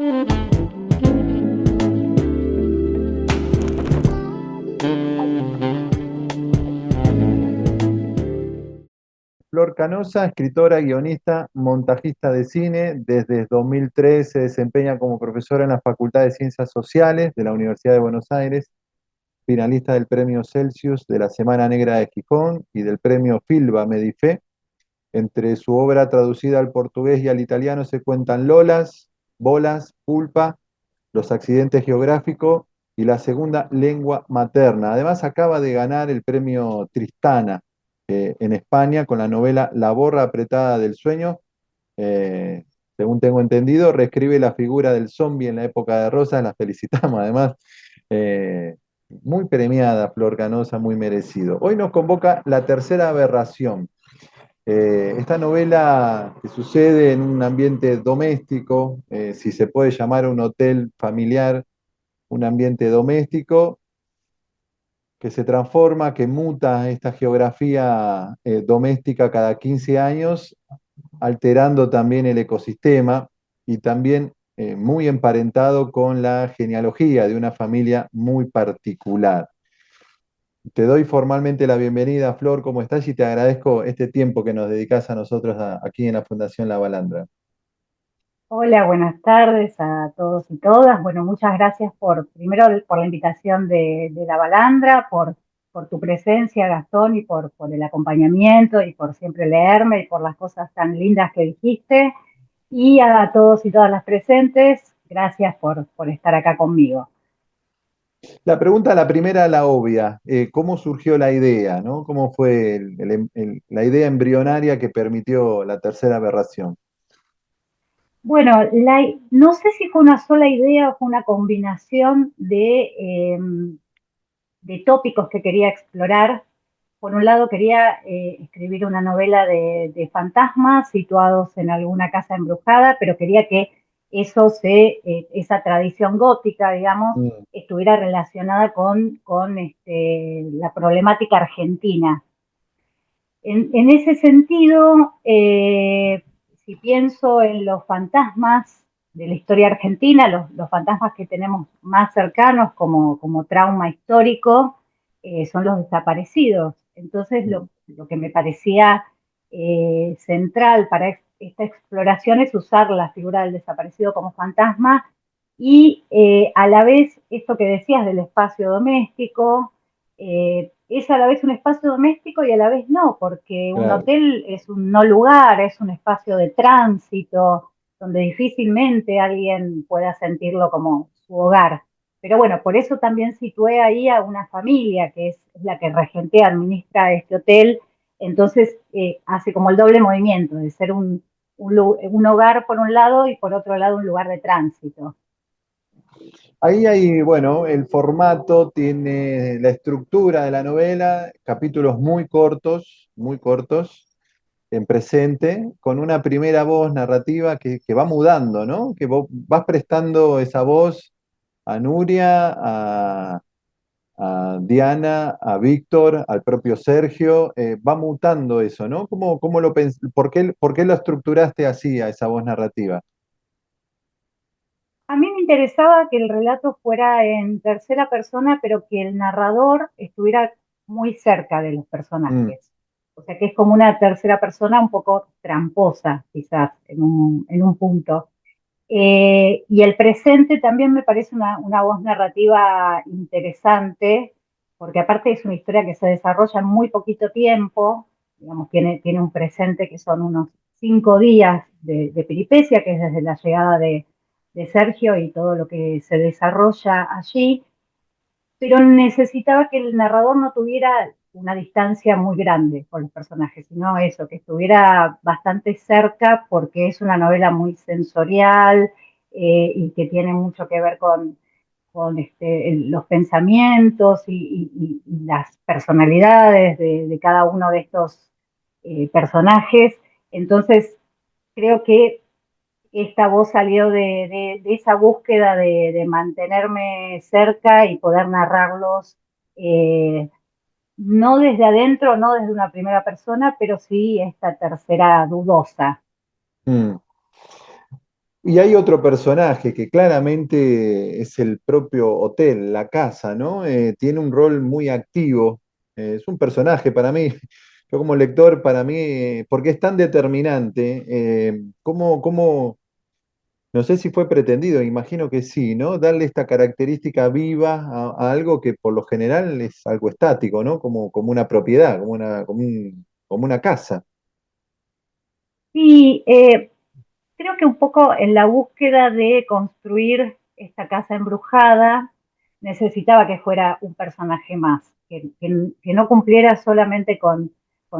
Flor Canosa, escritora, guionista, montajista de cine. Desde 2003 se desempeña como profesora en la Facultad de Ciencias Sociales de la Universidad de Buenos Aires, finalista del Premio Celsius de la Semana Negra de Gijón y del Premio Filba Medifé. Entre su obra traducida al portugués y al italiano se cuentan Lolas, Bolas, Pulpa, Los accidentes geográficos y La segunda lengua materna. Además acaba de ganar el premio Tristana en España con la novela La borra apretada del sueño. Eh, Según tengo entendido, reescribe la figura del zombie en la época de Rosas. La felicitamos además. Eh, Muy premiada, Flor Canosa, muy merecido. Hoy nos convoca La tercera aberración. Esta novela que sucede en un ambiente doméstico, si se puede llamar un hotel familiar, un ambiente doméstico, que se transforma, que muta esta geografía doméstica cada 15 años, alterando también el ecosistema y también muy emparentado con la genealogía de una familia muy particular. Te doy formalmente la bienvenida, Flor, ¿cómo estás? Y te agradezco este tiempo que nos dedicas a nosotros aquí en la Fundación La Balandra. Hola, buenas tardes a todos y todas. Bueno, muchas gracias primero por la invitación de la Balandra, por tu presencia, Gastón, y por el acompañamiento y por siempre leerme y por las cosas tan lindas que dijiste. Y a todos y todas las presentes, gracias por estar acá conmigo. La pregunta, la primera, la obvia, ¿cómo surgió la idea, ¿no? ¿Cómo fue la idea embrionaria que permitió la tercera aberración? Bueno, no sé si fue una sola idea o fue una combinación de tópicos que quería explorar. Por un lado quería escribir una novela de fantasmas situados en alguna casa embrujada, pero quería que esa tradición gótica, digamos, Mm. estuviera relacionada con la problemática argentina. En ese sentido, si pienso en los fantasmas de la historia argentina, los fantasmas que tenemos más cercanos como trauma histórico, son los desaparecidos. Entonces, Mm. lo que me parecía central para esta exploración es usar la figura del desaparecido como fantasma y a la vez esto que decías del espacio doméstico, es a la vez un espacio doméstico y a la vez no, porque un Claro. hotel es un no lugar, es un espacio de tránsito, donde difícilmente alguien pueda sentirlo como su hogar. Pero bueno, por eso también situé ahí a una familia que es la que regentea, administra este hotel, entonces hace como el doble movimiento de ser un hogar por un lado y por otro lado un lugar de tránsito. Ahí hay, bueno, el formato tiene la estructura de la novela, capítulos muy cortos, en presente, con una primera voz narrativa que va mudando, ¿no? Que vos vas prestando esa voz a Nuria, a Diana, a Víctor, al propio Sergio, va mutando eso, ¿no? ¿Por qué lo estructuraste así, a esa voz narrativa? A mí me interesaba que el relato fuera en tercera persona, pero que el narrador estuviera muy cerca de los Mm. personajes. O sea, que es como una tercera persona un poco tramposa, quizás, en un punto. Y el presente también me parece una voz narrativa interesante, porque aparte es una historia que se desarrolla en muy poquito tiempo, digamos, tiene un presente que son unos 5 días de peripecia, que es desde la llegada de Sergio y todo lo que se desarrolla allí, pero necesitaba que el narrador no tuviera una distancia muy grande con los personajes, sino eso, que estuviera bastante cerca porque es una novela muy sensorial y que tiene mucho que ver con los pensamientos y las personalidades de cada uno de estos personajes. Entonces, creo que esta voz salió de esa búsqueda de mantenerme cerca y poder narrarlos, eh, no desde adentro, no desde una primera persona, pero sí esta tercera dudosa. Mm. Y hay otro personaje que claramente es el propio hotel, la casa, ¿no? Tiene un rol muy activo. Es un personaje para mí, yo como lector, para mí, porque es tan determinante, no sé si fue pretendido, imagino que sí, ¿no? Darle esta característica viva a algo que por lo general es algo estático, ¿no? Como una propiedad, como una casa. Y creo que un poco en la búsqueda de construir esta casa embrujada, necesitaba que fuera un personaje más, que no cumpliera solamente con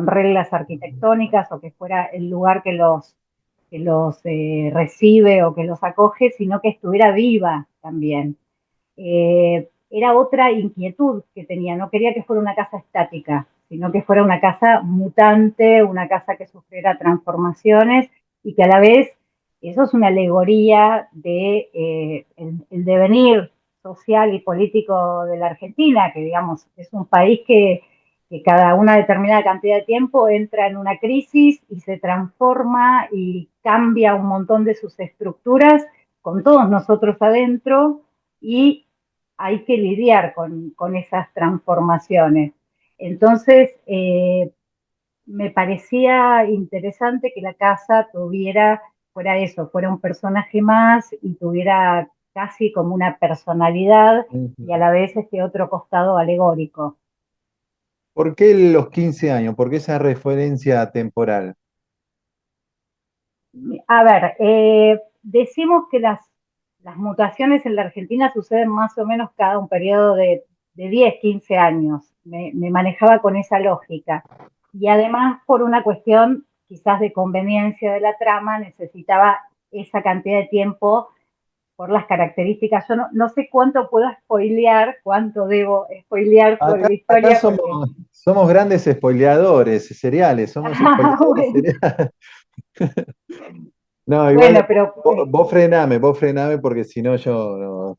reglas arquitectónicas o que fuera el lugar que los recibe o que los acoge, sino que estuviera viva también. Era otra inquietud que tenía, no quería que fuera una casa estática, sino que fuera una casa mutante, una casa que sufriera transformaciones y que a la vez, eso es una alegoría de el devenir social y político de la Argentina, que digamos es un país que cada una determinada cantidad de tiempo entra en una crisis y se transforma y cambia un montón de sus estructuras con todos nosotros adentro y hay que lidiar con esas transformaciones. Entonces, me parecía interesante que la casa tuviera, fuera eso, fuera un personaje más y tuviera casi como una personalidad y a Ujú. la vez este otro costado alegórico. ¿Por qué los 15 años? ¿Por qué esa referencia temporal? A ver, decimos que las mutaciones en la Argentina suceden más o menos cada un periodo de 10, 15 años. Me manejaba con esa lógica. Y además, por una cuestión quizás de conveniencia de la trama, necesitaba esa cantidad de tiempo por las características. Yo no sé cuánto puedo spoilear, cuánto debo spoilear sobre la Acá historia, porque... somos grandes spoileadores seriales, somos spoileadores bueno, seriales. No, igual bueno, pero vos frename porque si no yo no.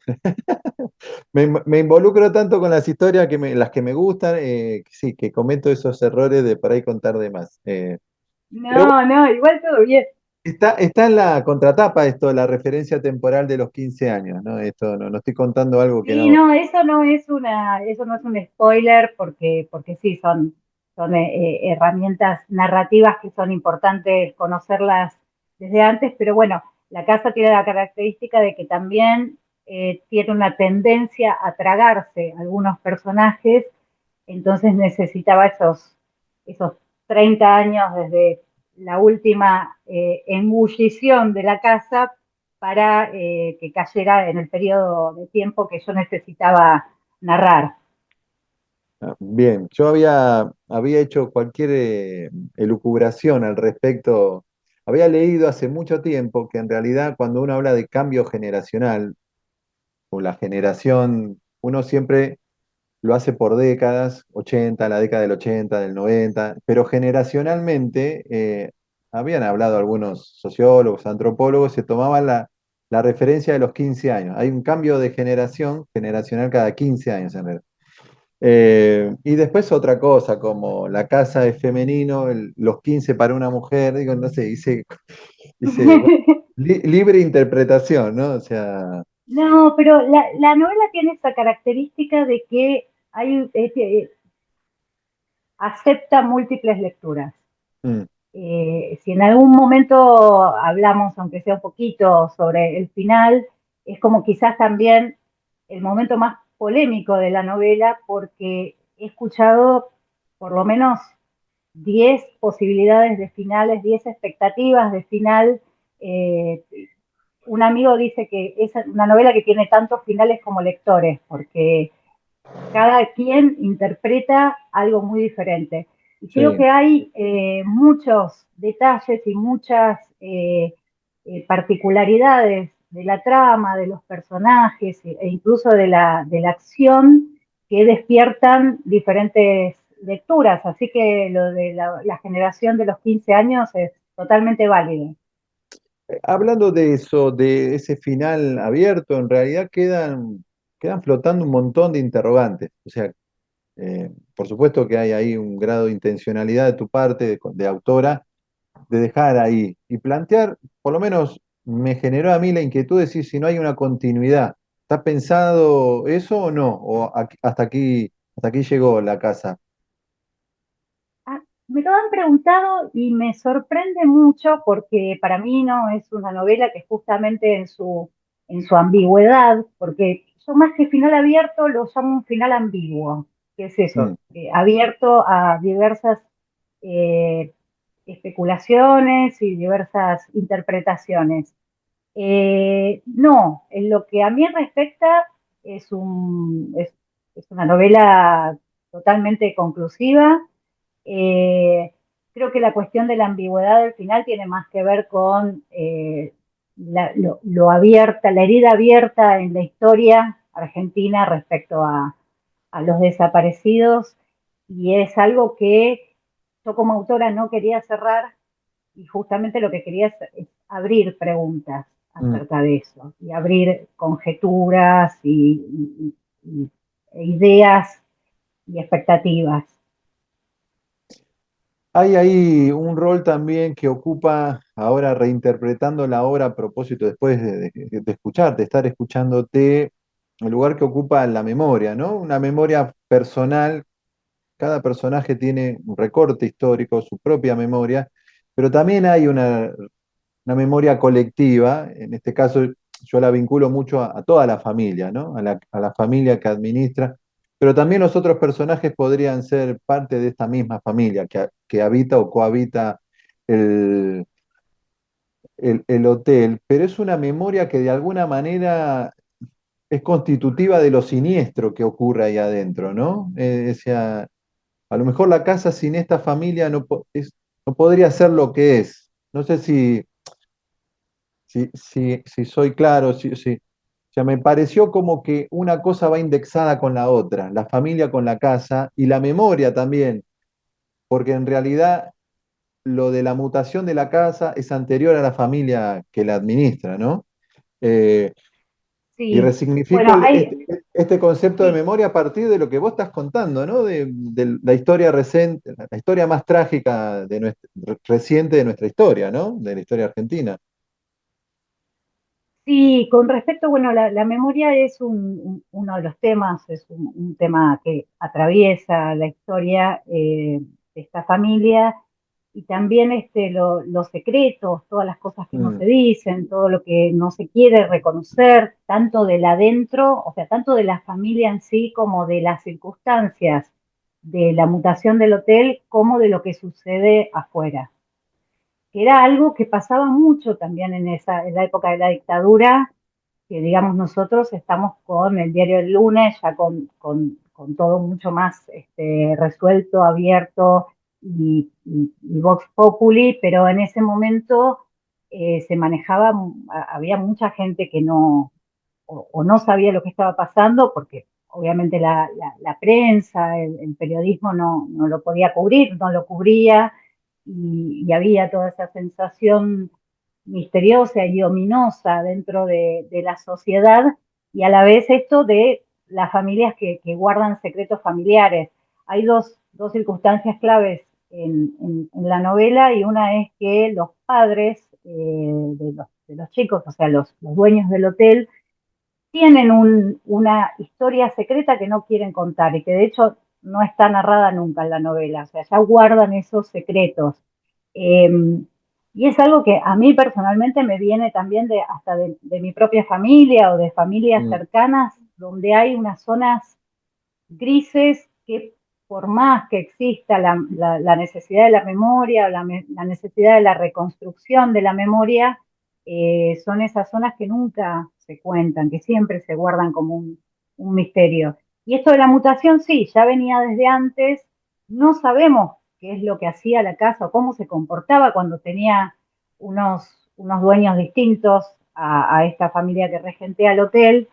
Me involucro tanto con las historias las que me gustan, que sí, que cometo esos errores de por ahí contar de más. Pero bueno, no, igual todo bien. está en la contratapa esto, la referencia temporal de los 15 años, ¿no? Esto no estoy contando algo que Sí, no. no, eso no es un spoiler porque sí, son herramientas narrativas que son importantes conocerlas desde antes, pero bueno, la casa tiene la característica de que también tiene una tendencia a tragarse algunos personajes, entonces necesitaba esos 30 años desde la última engullición de la casa para que cayera en el periodo de tiempo que yo necesitaba narrar. Bien, yo había hecho cualquier elucubración al respecto. Había leído hace mucho tiempo que en realidad cuando uno habla de cambio generacional, o la generación, uno siempre lo hace por décadas, 80, la década del 80, del 90, pero generacionalmente, habían hablado algunos sociólogos, antropólogos, se tomaban la referencia de los 15 años. Hay un cambio de generacional cada 15 años en realidad. Y después otra cosa, como la casa es femenino, los 15 para una mujer, digo, no sé, bueno, libre interpretación, ¿no? O sea, No, pero la novela tiene esa característica de que acepta múltiples lecturas. mm, Si en algún momento hablamos, aunque sea un poquito, sobre el final, es como quizás también el momento más polémico de la novela, porque he escuchado por lo menos 10 posibilidades de finales, 10 expectativas de final. Eh, un amigo dice que es una novela que tiene tantos finales como lectores, porque cada quien interpreta algo muy diferente. Y creo sí. que hay muchos detalles y muchas particularidades de la trama, de los personajes e incluso de la acción que despiertan diferentes lecturas. Así que lo de la generación de los 15 años es totalmente válido. Hablando de eso, de ese final abierto, en realidad quedan flotando un montón de interrogantes. O sea, por supuesto que hay ahí un grado de intencionalidad de tu parte, de autora, de dejar ahí y plantear, por lo menos me generó a mí la inquietud de decir si no hay una continuidad. ¿Está pensado eso o no? ¿O hasta aquí llegó la casa? Ah, me lo han preguntado y me sorprende mucho porque para mí no es una novela que justamente en su ambigüedad, porque yo más que final abierto lo llamo un final ambiguo, que es Mm, eso, abierto a diversas eh, especulaciones y diversas interpretaciones. No, en lo que a mí respecta es una novela totalmente conclusiva. eh, Creo que la cuestión de la ambigüedad del final tiene más que ver con lo abierta, la herida abierta en la historia argentina respecto a los desaparecidos, y es algo que yo como autora no quería cerrar, y justamente lo que quería es abrir preguntas mm. acerca de eso y abrir conjeturas e ideas y expectativas. Hay ahí un rol también que ocupa, ahora reinterpretando la obra a propósito, después de escucharte, de estar escuchándote, el lugar que ocupa la memoria, ¿no? Una memoria personal. Cada personaje tiene un recorte histórico, su propia memoria, pero también hay una memoria colectiva. En este caso, yo la vinculo mucho a toda la familia, ¿no? A la familia que administra, pero también los otros personajes podrían ser parte de esta misma familia que habita o cohabita el, el hotel, pero es una memoria que de alguna manera es constitutiva de lo siniestro que ocurre ahí adentro, ¿no? O sea, a lo mejor la casa sin esta familia no podría ser lo que es. No sé si soy claro, o sea, me pareció como que una cosa va indexada con la otra, la familia con la casa y la memoria también, porque en realidad lo de la mutación de la casa es anterior a la familia que la administra, ¿no? Eh, y Sí, resignifico bueno, hay, este concepto de sí, memoria a partir de lo que vos estás contando, ¿no? De la historia reciente, la historia más trágica reciente de nuestra historia, ¿no? De la historia argentina. sí, con respecto, bueno, la memoria es uno de los temas, es un tema que atraviesa la historia de esta familia, y también los secretos, todas las cosas que no Mm, se dicen, todo lo que no se quiere reconocer, tanto del adentro, o sea, tanto de la familia en sí como de las circunstancias de la mutación del hotel, como de lo que sucede afuera, que era algo que pasaba mucho también en la época de la dictadura, que digamos nosotros estamos con el diario del lunes, ya con todo mucho más resuelto, abierto y Vox Populi, pero en ese momento se manejaba, había mucha gente que no, o no sabía lo que estaba pasando, porque obviamente la prensa, el periodismo no lo podía cubrir, no lo cubría, y había toda esa sensación misteriosa y ominosa dentro de la sociedad, y a la vez esto de las familias que guardan secretos familiares. Hay dos circunstancias claves en la novela, y una es que los padres de los chicos, o sea, los dueños del hotel, tienen una historia secreta que no quieren contar y que de hecho no está narrada nunca en la novela, o sea, ya guardan esos secretos. Eh, y es algo que a mí personalmente me viene también hasta de mi propia familia o de familias mm. cercanas, donde hay unas zonas grises que, por más que exista la necesidad de la memoria, la necesidad de la reconstrucción de la memoria, son esas zonas que nunca se cuentan, que siempre se guardan como un misterio. Y esto de la mutación, sí, ya venía desde antes. No sabemos qué es lo que hacía la casa o cómo se comportaba cuando tenía unos dueños distintos a esta familia que regentea el hotel,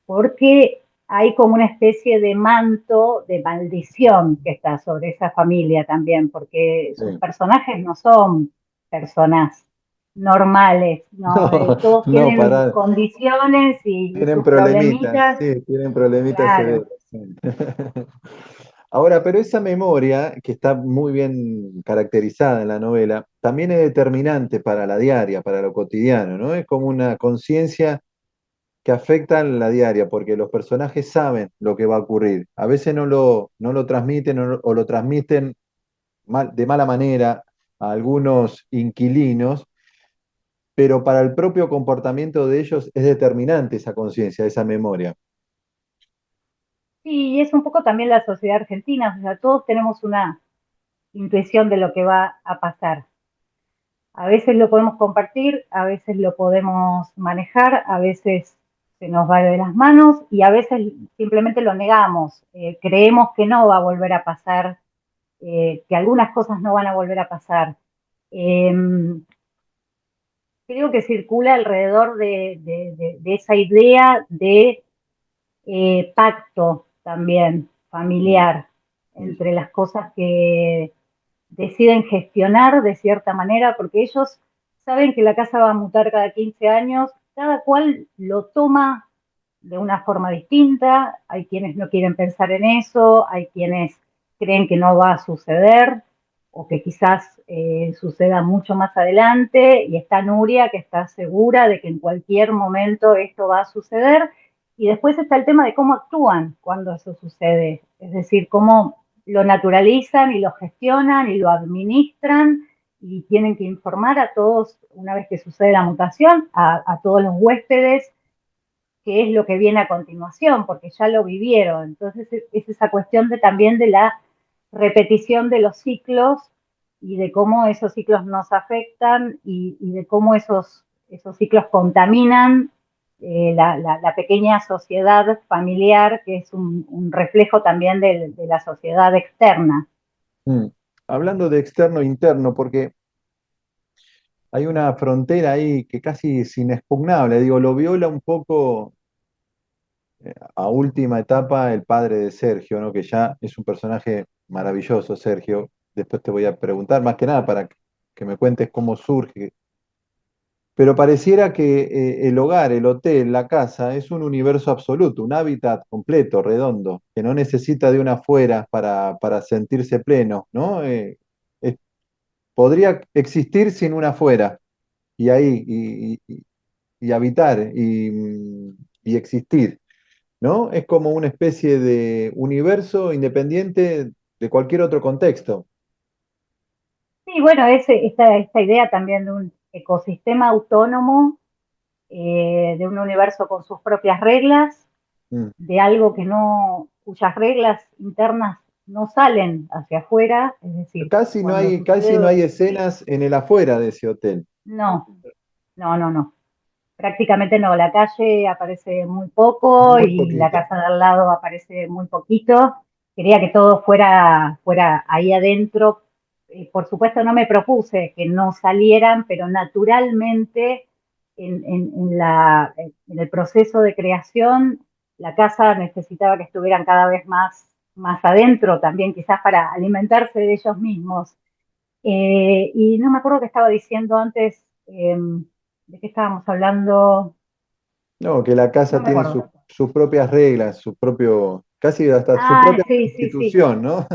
porque hay como una especie de manto de maldición que está sobre esa familia también, porque sus Sí. personajes no son personas normales, ¿no? No, Todos no, tienen para, condiciones y tienen sus problemitas, problemitas, sí, tienen problemitas claro. severos. Sí. Ahora, pero esa memoria, que está muy bien caracterizada en la novela, también es determinante para la diaria, para lo cotidiano, ¿no? Es como una conciencia que afecta a la diaria, porque los personajes saben lo que va a ocurrir. A veces no lo transmiten o lo transmiten de mala manera a algunos inquilinos, pero para el propio comportamiento de ellos es determinante esa conciencia, esa memoria. Y es un poco también la sociedad argentina, o sea, todos tenemos una intuición de lo que va a pasar. A veces lo podemos compartir, a veces lo podemos manejar, a veces se nos va de las manos y a veces simplemente lo negamos. Creemos que no va a volver a pasar, que algunas cosas no van a volver a pasar. Eh, Creo que circula alrededor de esa idea de pacto también Mm, familiar mm. entre las cosas que deciden gestionar de cierta manera, porque ellos saben que la casa va a mutar cada 15 años, cada cual lo toma de una forma distinta, hay quienes no quieren pensar en eso, hay quienes creen que no va a suceder o que quizás suceda mucho más adelante, y está Nuria que está segura de que en cualquier momento esto va a suceder, y después está el tema de cómo actúan cuando eso sucede, es decir, cómo lo naturalizan y lo gestionan y lo administran y tienen que informar a todos, una vez que sucede la mutación, a todos los huéspedes qué es lo que viene a continuación, porque ya lo vivieron. Entonces es esa cuestión de también de la repetición de los ciclos y de cómo esos ciclos nos afectan y de cómo esos ciclos contaminan la pequeña sociedad familiar, que es un reflejo también de la sociedad externa. Mm. Hablando de externo e interno, porque hay una frontera ahí que casi es inexpugnable, digo, lo viola un poco a última etapa el padre de Sergio, ¿no? Que ya es un personaje maravilloso, Sergio. Después te voy a preguntar, más que nada, para que me cuentes cómo surge. Pero pareciera que el hogar, el hotel, la casa es un universo absoluto, un hábitat completo, redondo, que no necesita de una afuera para sentirse pleno, ¿no? Es- podría existir sin una afuera y ahí, y habitar y existir, ¿no? Es como una especie de universo independiente de cualquier otro contexto. Sí, bueno, esta idea también de un ecosistema autónomo, de un universo con sus propias reglas, Mm. de algo que no, cuyas reglas internas no salen hacia afuera, es decir, cuando Casi no hay sucede, escenas en el afuera de ese hotel, no, no, prácticamente no, la calle aparece muy poco muy y la poquito. casa de al lado aparece muy poquito. Quería que todo fuera ahí adentro. Por supuesto no me propuse que no salieran, pero naturalmente en el proceso de creación la casa necesitaba que estuvieran cada vez más adentro también, quizás para alimentarse de ellos mismos. Y no me acuerdo qué estaba diciendo antes, de qué estábamos hablando, No, que la no casa me tiene acuerdo. sus propias reglas, su propio, casi hasta su Ah, propia sí. constitución, ¿no?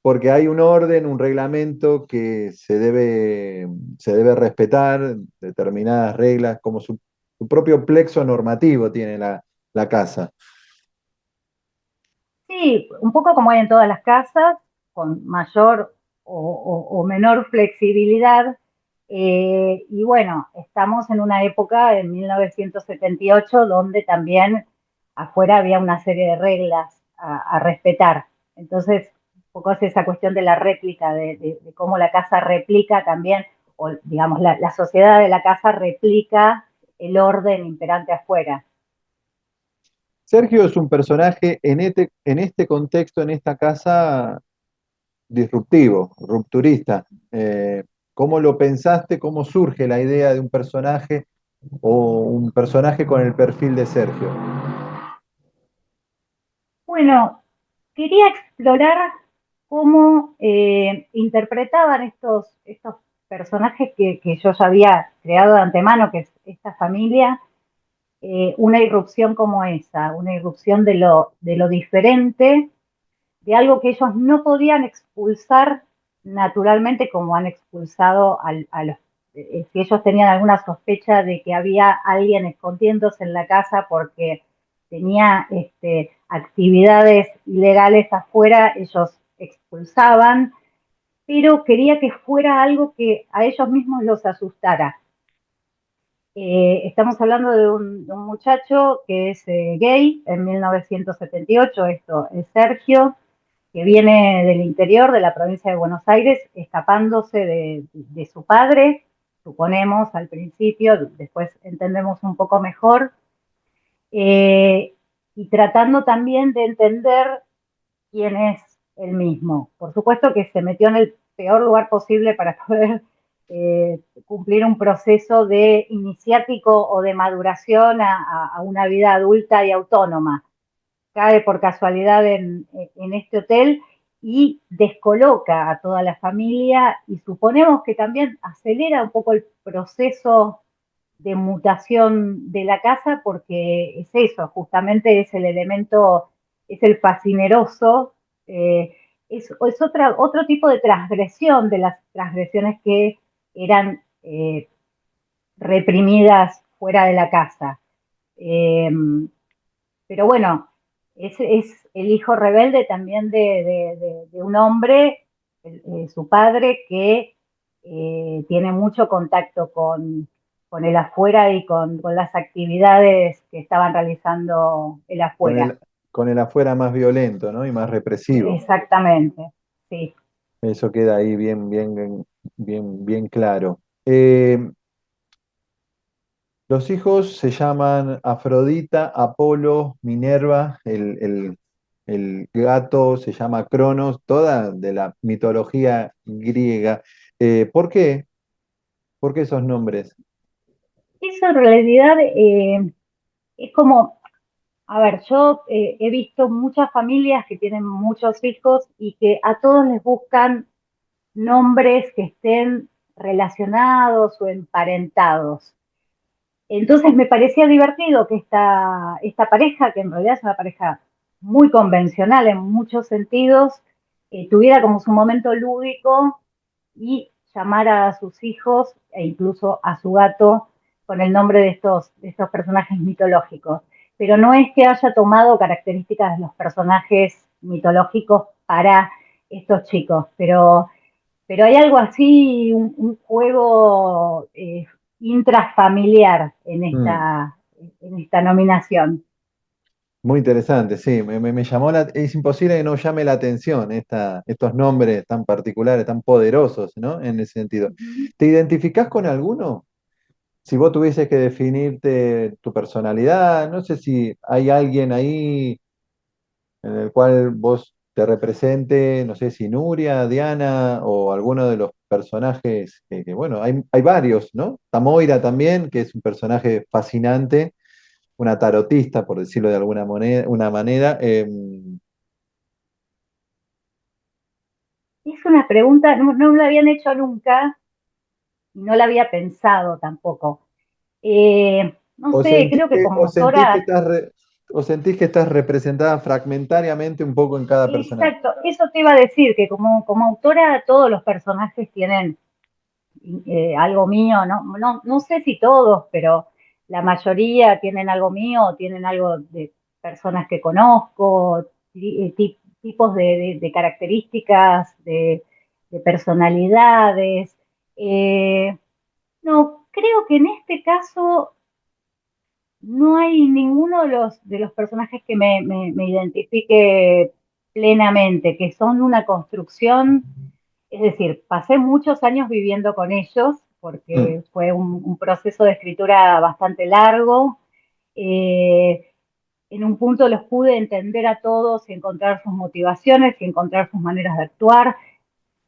Porque hay un orden, un reglamento que se debe respetar, determinadas reglas, como su propio plexo normativo tiene la casa. Sí, un poco como hay en todas las casas, con mayor o menor flexibilidad. Y bueno, estamos en una época, en 1978, donde también afuera había una serie de reglas a respetar. Entonces, un poco es esa cuestión de la réplica, de cómo la casa replica también, o digamos, la sociedad de la casa replica el orden imperante afuera. Sergio es un personaje en este contexto, en esta casa, disruptivo, rupturista. ¿Cómo lo pensaste? ¿Cómo surge la idea de un personaje o un personaje con el perfil de Sergio? Bueno, quería explorar cómo interpretaban estos personajes que yo ya había creado de antemano, que es esta familia, una irrupción como esa, una irrupción de lo diferente, de algo que ellos no podían expulsar naturalmente como han expulsado a los si ellos tenían alguna sospecha de que había alguien escondiéndose en la casa porque tenía actividades ilegales afuera, ellos expulsaban, pero quería que fuera algo que a ellos mismos los asustara. Estamos hablando de un muchacho que es gay en 1978, esto es Sergio, que viene del interior de la provincia de Buenos Aires, escapándose de su padre, suponemos al principio, después entendemos un poco mejor, eh, y tratando también de entender quién es él mismo. Por supuesto que se metió en el peor lugar posible para poder cumplir un proceso de iniciático o de maduración a una vida adulta y autónoma. Cae por casualidad en este hotel y descoloca a toda la familia y suponemos que también acelera un poco el proceso de mutación de la casa porque es eso, justamente es el elemento, es el fascineroso, es otro tipo de transgresión de las transgresiones que eran reprimidas fuera de la casa. Eh, pero bueno, es el hijo rebelde también de un hombre, su padre, que tiene mucho contacto con el afuera y con las actividades que estaban realizando el Con afuera. con el afuera más violento, ¿no? Y más represivo. Exactamente, sí. Eso queda ahí bien claro. Los hijos se llaman Afrodita, Apolo, Minerva, el gato se llama Cronos, toda de la mitología griega. ¿Por qué? ¿Por qué esos nombres? Eso en realidad es como, a ver, yo he visto muchas familias que tienen muchos hijos y que a todos les buscan nombres que estén relacionados o emparentados. Entonces me parecía divertido que esta pareja, que en realidad es una pareja muy convencional en muchos sentidos, tuviera como su momento lúdico y llamara a sus hijos e incluso a su gato con el nombre de estos personajes mitológicos. Pero no es que haya tomado características de los personajes mitológicos para estos chicos, pero hay algo así, un juego intrafamiliar Mm, en esta nominación. muy interesante, sí, me llamó es imposible que no llame la atención estos nombres tan particulares, tan poderosos, ¿no? En ese sentido. ¿Te identificás con alguno? Si vos tuvieses que definirte tu personalidad, no sé si hay alguien ahí en el cual vos te represente, no sé si Nuria, Diana o alguno de los personajes bueno, hay varios, ¿no? Tamoira también, que es un personaje fascinante, una tarotista, por decirlo de alguna una manera. Es una pregunta, no me la habían hecho nunca y no la había pensado tampoco. No O sé, sentís creo que como o sentís que autora, o sentís que estás representada fragmentariamente un poco en cada personaje. exacto, eso te iba a decir, que como autora todos los personajes tienen algo mío, no sé si todos, pero la mayoría tienen algo mío, tienen algo de personas que conozco, tipos de características, de personalidades. Eh, no, creo que en este caso no hay ninguno de los personajes que me identifique plenamente, que son una construcción, es decir, pasé muchos años viviendo con ellos Mm. porque fue un proceso de escritura bastante largo. Eh, en un punto los pude entender a todos y encontrar sus motivaciones y encontrar sus maneras de actuar,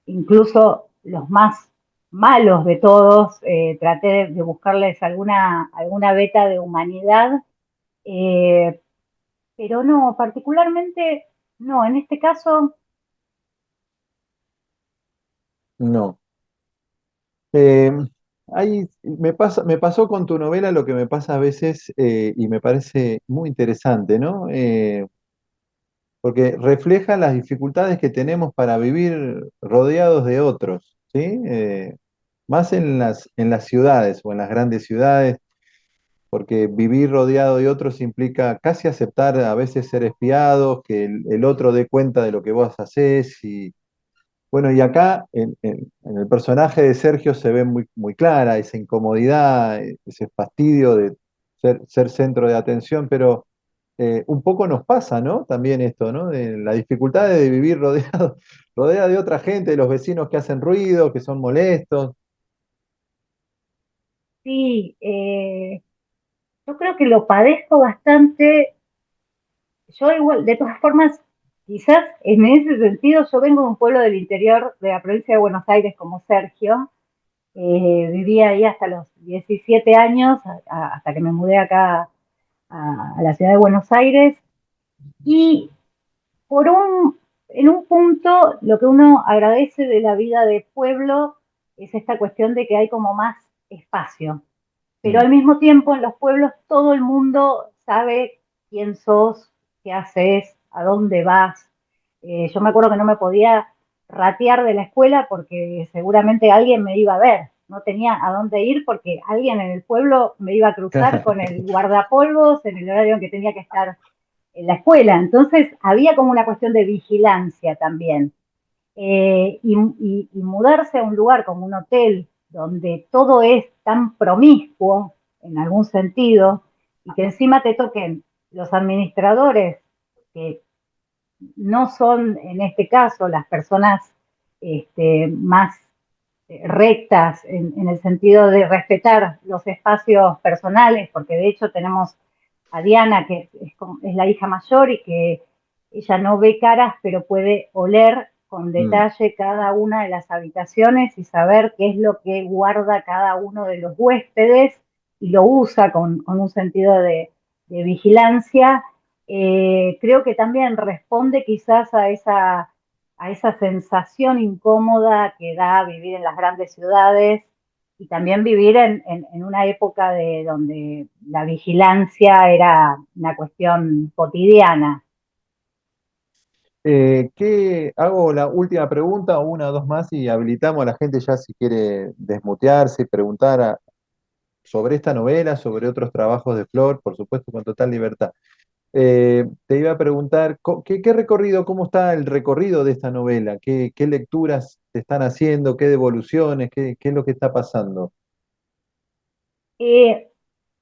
incluso los más malos de todos, traté de buscarles alguna beta de humanidad, eh, pero no, particularmente, no, en este caso, No. Eh, me pasó con tu novela lo que me pasa a veces y me parece muy interesante, ¿no? porque refleja las dificultades que tenemos para vivir rodeados de otros, ¿sí? Más en las ciudades o en las grandes ciudades, porque vivir rodeado de otros implica casi aceptar a veces ser espiados, que el otro dé cuenta de lo que vos hacés. Y bueno, y acá en el personaje de Sergio se ve muy, muy clara esa incomodidad, ese fastidio de ser centro de atención, pero un poco nos pasa, ¿no? También esto, ¿no? De la dificultad de vivir rodeado, rodeado de otra gente, de los vecinos que hacen ruido, que son molestos. Sí, yo creo que lo padezco bastante. Yo igual, de todas formas, quizás en ese sentido, yo vengo de un pueblo del interior de la provincia de Buenos Aires como Sergio. Viví ahí hasta los 17 años, hasta que me mudé acá a la ciudad de Buenos Aires. Y por en un punto, lo que uno agradece de la vida de pueblo es esta cuestión de que hay como más espacio. Pero Mm. al mismo tiempo en los pueblos todo el mundo sabe quién sos, qué haces, a dónde vas. Yo me acuerdo que no me podía ratear de la escuela porque seguramente alguien me iba a ver. No tenía a dónde ir porque alguien en el pueblo me iba a cruzar con el guardapolvos en el horario en que tenía que estar en la escuela. Entonces había como una cuestión de vigilancia también. Y mudarse a un lugar como un hotel donde todo es tan promiscuo en algún sentido y que encima te toquen los administradores que no son en este caso las personas más rectas en el sentido de respetar los espacios personales, porque de hecho tenemos a Diana, que es la hija mayor y que ella no ve caras, pero puede oler con Mm. detalle cada una de las habitaciones y saber qué es lo que guarda cada uno de los huéspedes y lo usa con un sentido de vigilancia. Creo que también responde quizás a esa sensación incómoda que da vivir en las grandes ciudades y también vivir en una época de donde la vigilancia era una cuestión cotidiana. Hago la última pregunta, una o dos más, y habilitamos a la gente ya si quiere desmutearse y preguntar sobre esta novela, sobre otros trabajos de Flor, por supuesto, con total libertad. Te iba a preguntar, ¿qué recorrido, cómo está el recorrido de esta novela? ¿Qué lecturas te están haciendo? ¿Qué devoluciones? ¿Qué es lo que está pasando? Eh,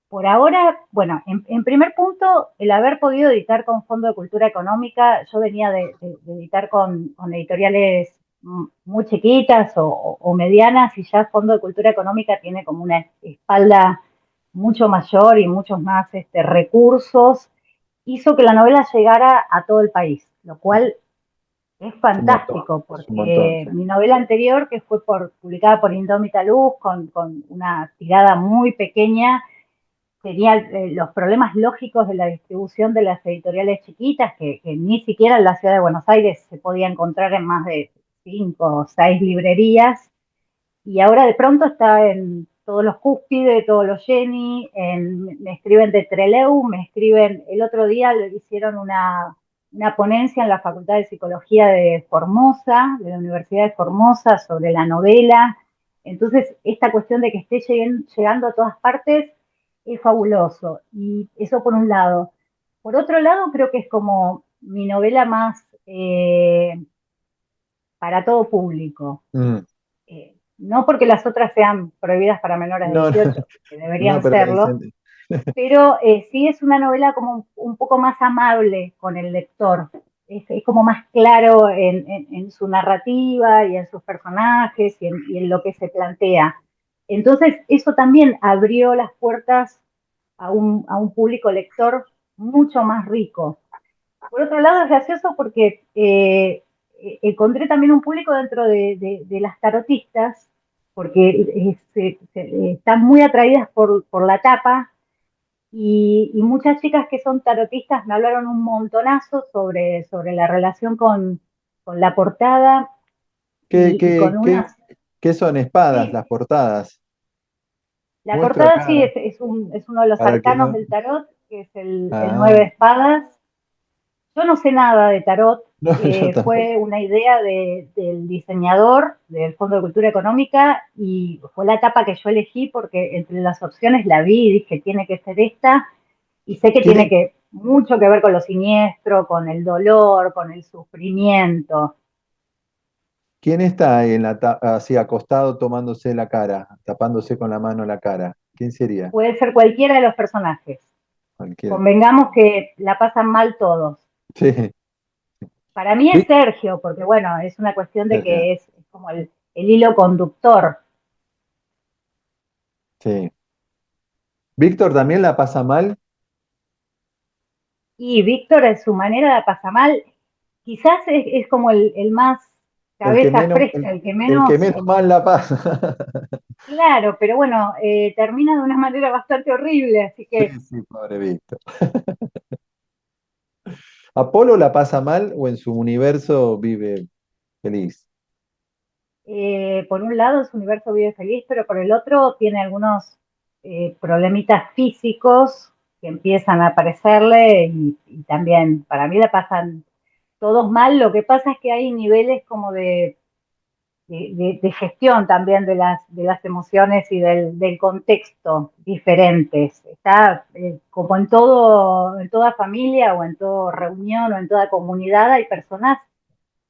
por ahora, bueno, en primer punto, el haber podido editar con Fondo de Cultura Económica, yo venía de editar con editoriales muy chiquitas o medianas y ya Fondo de Cultura Económica tiene como una espalda mucho mayor y muchos más recursos, hizo que la novela llegara a todo el país, lo cual es Es un montón, fantástico es un montón, porque sí. mi novela anterior, que fue publicada por Indómita Luz, con una tirada muy pequeña, tenía los problemas lógicos de la distribución de las editoriales chiquitas, que ni siquiera en la ciudad de Buenos Aires se podía encontrar en más de 5 o 6 librerías, y ahora de pronto está en todos los Cúspide, todos los Jenny, me escriben de Trelew, me escriben, el otro día le hicieron una ponencia en la Facultad de Psicología de Formosa, de la Universidad de Formosa, sobre la novela. Entonces, esta cuestión de que esté llegando a todas partes es fabuloso. Y eso por un lado. Por otro lado, creo que es como mi novela más para todo público. Mm. No porque las otras sean prohibidas para menores de No, 18, que no, deberían pero serlo, pero sí es una novela como un poco más amable con el lector. Es como más claro en su narrativa y en sus personajes y en lo que se plantea. Entonces, eso también abrió las puertas a un público lector mucho más rico. Por otro lado, es gracioso porque encontré también un público dentro de las tarotistas, porque están muy atraídas por la tapa y muchas chicas que son tarotistas me hablaron un montonazo sobre la relación con la portada ¿Qué, y qué, con qué, unas... qué son espadas, las Sí, portadas? la Muestra portada sí acá, es uno de los para el que arcanos no. del tarot, que es el nueve Ah, de espadas. Yo no sé nada de tarot, No, yo tampoco. fue una idea del diseñador del Fondo de Cultura Económica y fue la etapa que yo elegí porque entre las opciones la vi y dije, tiene que ser esta, y sé que ¿Quién, tiene que mucho que ver con lo siniestro, con el dolor, con el sufrimiento. quién está en así acostado tomándose la cara, tapándose con la mano la cara? ¿Quién sería? Puede ser cualquiera de los personajes. Cualquiera. Convengamos que la pasan mal todos. Sí. Para mí es Vic- Sergio, porque bueno, es una cuestión de que es como el hilo conductor. Sí. Víctor también la pasa mal, Y Víctor, en su manera de pasar mal, quizás es como el más el que cabeza menos, fresca, el que el que menos, menos mal la pasa. claro, pero bueno, termina de una manera bastante horrible, así Sí, que sí, pobre Víctor. ¿Apolo la pasa mal o en su universo vive feliz? por un lado su universo vive feliz, pero por el otro tiene algunos problemitas físicos que empiezan a aparecerle y también para mí la pasan todos mal. Lo que pasa es que hay niveles como de gestión también de las emociones y del contexto diferentes. Está como en toda familia o en toda reunión o en toda comunidad hay personas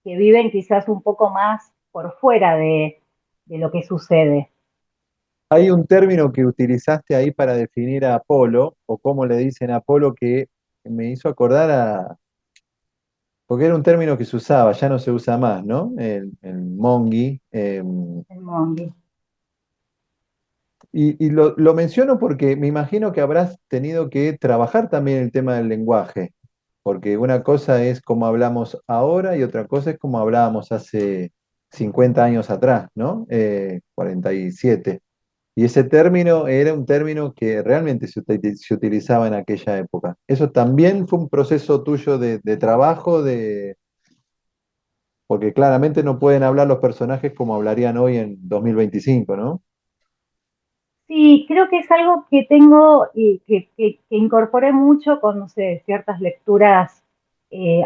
que viven quizás un poco más por fuera de lo que sucede. Hay un término que utilizaste ahí para definir a Apolo, o cómo le dicen a Apolo, que me hizo acordar porque era un término que se usaba, ya no se usa más, ¿no? El mongi. El Mongi. Y lo menciono porque me imagino que habrás tenido que trabajar también el tema del lenguaje, porque una cosa es cómo hablamos ahora y otra cosa es cómo hablábamos hace 50 años atrás, ¿no? 47. Y ese término era un término que realmente se utilizaba en aquella época. ¿Eso también fue un proceso tuyo de trabajo, porque claramente no pueden hablar los personajes como hablarían hoy en 2025, ¿no? Sí, creo que es algo que tengo y que incorporé mucho con, no sé, ciertas lecturas.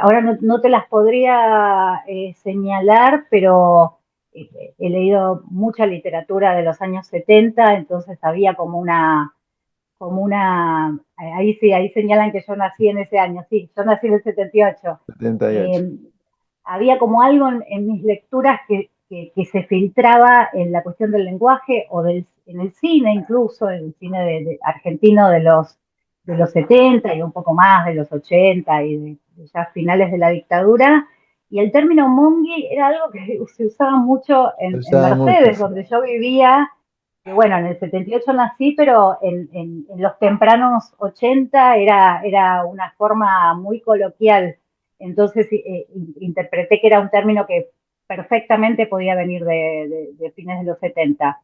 Ahora no te las podría señalar, pero he leído mucha literatura de los años 70, entonces había ahí sí, ahí señalan que yo nací en ese año, sí, yo nací en el 78. 78. Eh, había como algo en mis lecturas que se filtraba en la cuestión del lenguaje o en el cine incluso, en el cine argentino de los 70 y un poco más de los 80 y de ya finales de la dictadura. Y el término mongi era algo que se usaba mucho Se en usaba mucho, Mercedes, sí. donde yo vivía, que bueno, en el 78 nací, pero en los tempranos 80 era una forma muy coloquial. Entonces interpreté que era un término que perfectamente podía venir de fines de los 70.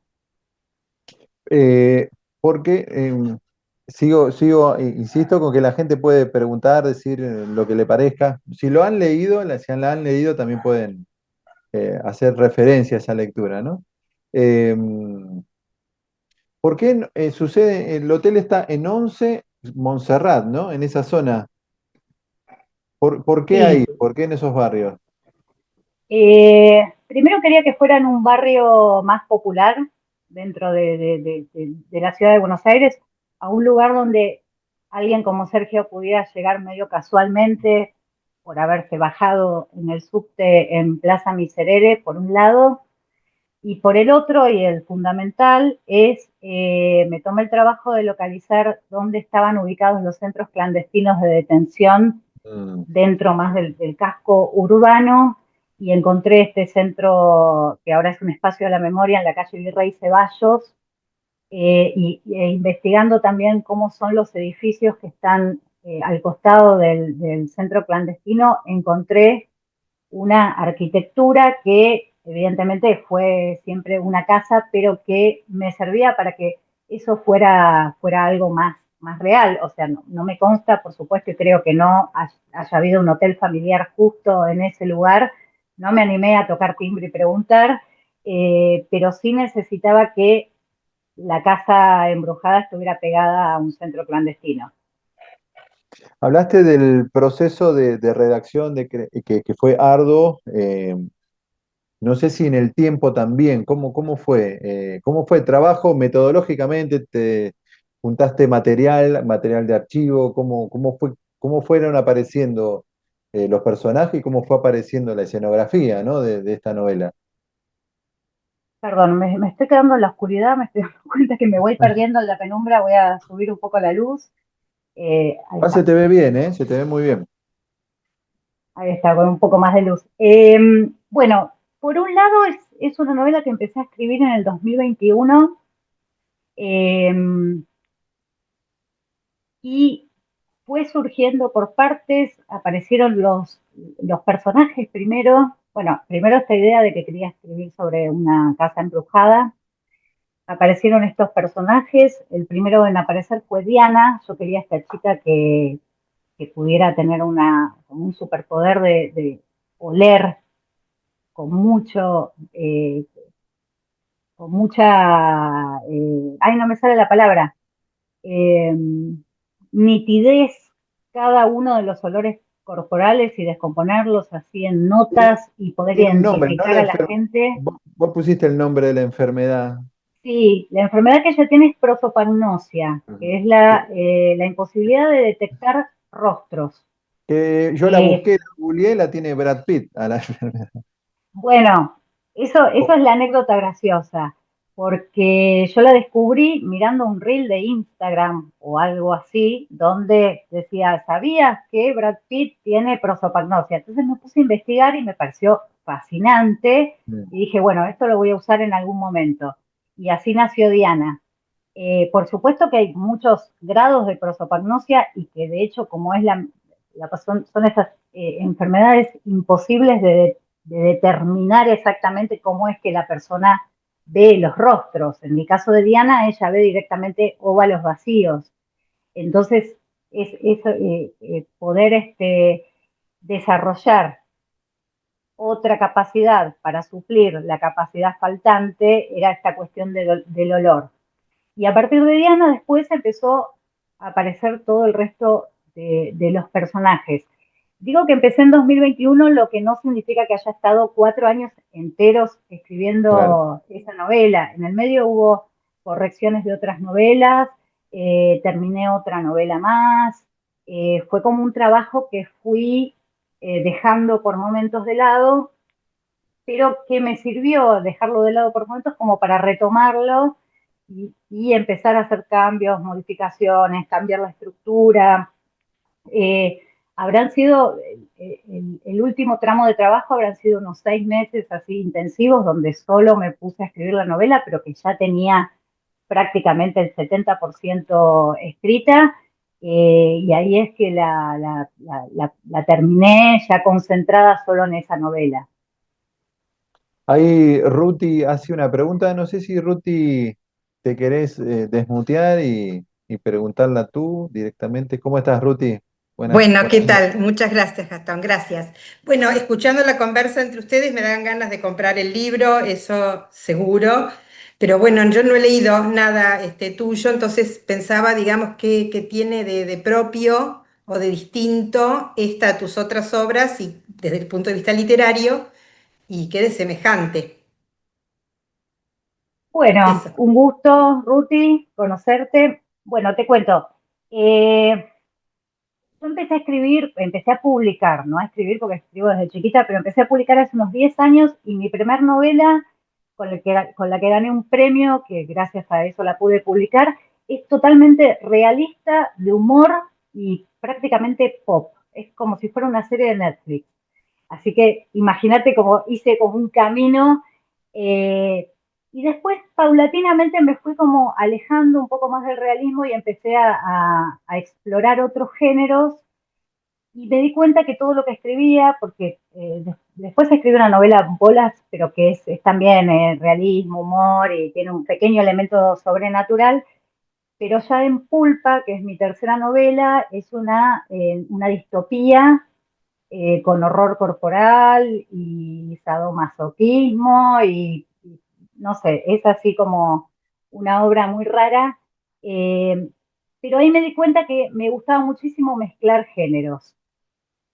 Eh, porque insisto con que la gente puede preguntar, decir lo que le parezca. Si lo han leído, si la han leído, también pueden hacer referencia a esa lectura, ¿no? Eh, ¿Por qué sucede? El hotel está en Once, Montserrat, ¿no? En esa zona. ¿Por qué ahí? Sí, ¿Por qué en esos barrios? primero quería que fuera en un barrio más popular dentro de la ciudad de Buenos Aires, a un lugar donde alguien como Sergio pudiera llegar medio casualmente por haberse bajado en el subte en Plaza Miserere, por un lado, y por el otro, y el fundamental, me tomé el trabajo de localizar dónde estaban ubicados los centros clandestinos de detención Mm. dentro más del casco urbano y encontré este centro que ahora es un espacio de la memoria en la calle Virrey Ceballos, investigando también cómo son los edificios que están al costado del centro clandestino, encontré una arquitectura que evidentemente fue siempre una casa, pero que me servía para que eso fuera algo más real. O sea, no me consta, por supuesto, y creo que no haya habido un hotel familiar justo en ese lugar. No me animé a tocar timbre y preguntar, pero sí necesitaba que la casa embrujada estuviera pegada a un centro clandestino. Hablaste del proceso de redacción que fue arduo. No sé si en el tiempo también, ¿cómo fue? ¿Cómo fue el trabajo metodológicamente? ¿Te juntaste material de archivo? ¿Cómo fueron apareciendo los personajes y cómo fue apareciendo la escenografía, ¿no? de esta novela? Perdón, me estoy quedando en la oscuridad, me estoy dando cuenta que me voy perdiendo en la penumbra, voy a subir un poco la luz. Ahí Ah, se está, te ve bien, ¿eh? Se te ve muy bien. ahí está, con un poco más de luz. Bueno, por un lado es una novela que empecé a escribir en el 2021 eh, y fue surgiendo por partes, aparecieron los personajes primero, bueno, primero esta idea de que quería escribir sobre una casa embrujada. Aparecieron estos personajes, el primero en aparecer fue Diana, yo quería esta chica que pudiera tener un superpoder de oler con mucho, con mucha, ay, no me sale la palabra, eh, nitidez cada uno de los olores corporales y descomponerlos así en Tiene, notas y poder tiene un nombre, ¿no? identificar a la gente. Vos pusiste el nombre de la enfermedad. Sí, la enfermedad que ella tiene es prosopagnosia, Ujú. que es Que, la imposibilidad de detectar rostros. que yo la Eh, busqué, la googleé, la tiene Brad Pitt a la enfermedad. bueno, eso es la anécdota graciosa, porque yo la descubrí mirando un reel de Instagram o algo así, donde decía, ¿sabías que Brad Pitt tiene prosopagnosia? Entonces me puse a investigar y me pareció fascinante y dije, bueno, esto lo voy a usar en algún momento. Y así nació Diana. Por supuesto que hay muchos grados de prosopagnosia y que de hecho, como es son esas enfermedades imposibles de determinar exactamente cómo es que la persona ve los rostros. En mi caso de Diana, ella ve directamente óvalos vacíos. Entonces, poder desarrollar otra capacidad para suplir la capacidad faltante era esta cuestión del olor. Y a partir de Diana después empezó a aparecer todo el resto de los personajes. Digo que empecé en 2021, lo que no significa que haya estado 4 años enteros Claro. escribiendo esa novela. En el medio hubo correcciones de otras novelas, terminé otra novela más. Fue como un trabajo que fui dejando por momentos de lado, pero que me sirvió dejarlo de lado por momentos como para retomarlo y empezar a hacer cambios, modificaciones, cambiar la estructura. Eh, habrán sido, el último tramo de trabajo habrán sido unos 6 meses así intensivos, donde solo me puse a escribir la novela, pero que ya tenía prácticamente el 70% escrita. Y ahí es que la terminé ya concentrada solo en esa novela. Ahí Ruti hace una pregunta, no sé si Ruti te querés desmutear y preguntarla tú directamente. ¿Cómo estás, Ruti? Bueno, ¿qué Buenas noches. tal? Muchas gracias, Gastón. Gracias. Bueno, escuchando la conversa entre ustedes me dan ganas de comprar el libro, eso seguro. Pero bueno, yo no he leído nada tuyo, entonces pensaba, digamos, qué tiene de propio o de distinto tus otras obras y desde el punto de vista literario y qué de semejante. Bueno, Eso. un gusto, Ruti, conocerte. Bueno, te cuento. Eh, yo empecé a escribir, empecé a publicar, no a escribir porque escribo desde chiquita, pero empecé a publicar hace unos 10 años y mi primer novela, con la que gané un premio, que gracias a eso la pude publicar, es totalmente realista, de humor y prácticamente pop. Es como si fuera una serie de Netflix. Así que imagínate cómo hice como un camino, eh, y después paulatinamente me fui como alejando un poco más del realismo y empecé a explorar otros géneros y me di cuenta que todo lo que escribía, porque después escribí una novela Bolas, pero que es también realismo, humor y tiene un pequeño elemento sobrenatural, pero ya en Pulpa, que es mi tercera novela, es una distopía con horror corporal y sadomasoquismo no sé, es así como una obra muy rara. pero ahí me di cuenta que me gustaba muchísimo mezclar géneros.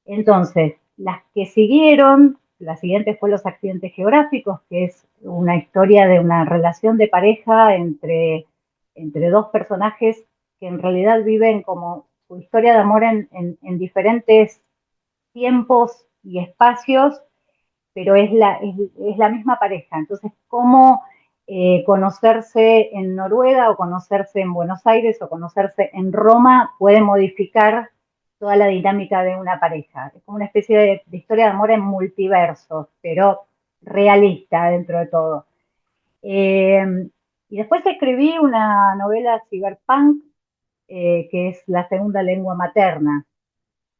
Entonces, las que siguieron, la siguiente fue Los accidentes geográficos, que es una historia de una relación de pareja entre dos personajes que en realidad viven como su historia de amor en diferentes tiempos y espacios, pero es la misma pareja. Entonces, ¿cómo conocerse en Noruega o conocerse en Buenos Aires o conocerse en Roma puede modificar toda la dinámica de una pareja? Es como una especie de historia de amor en multiverso, pero realista dentro de todo. Y después escribí una novela cyberpunk, que es La segunda lengua materna.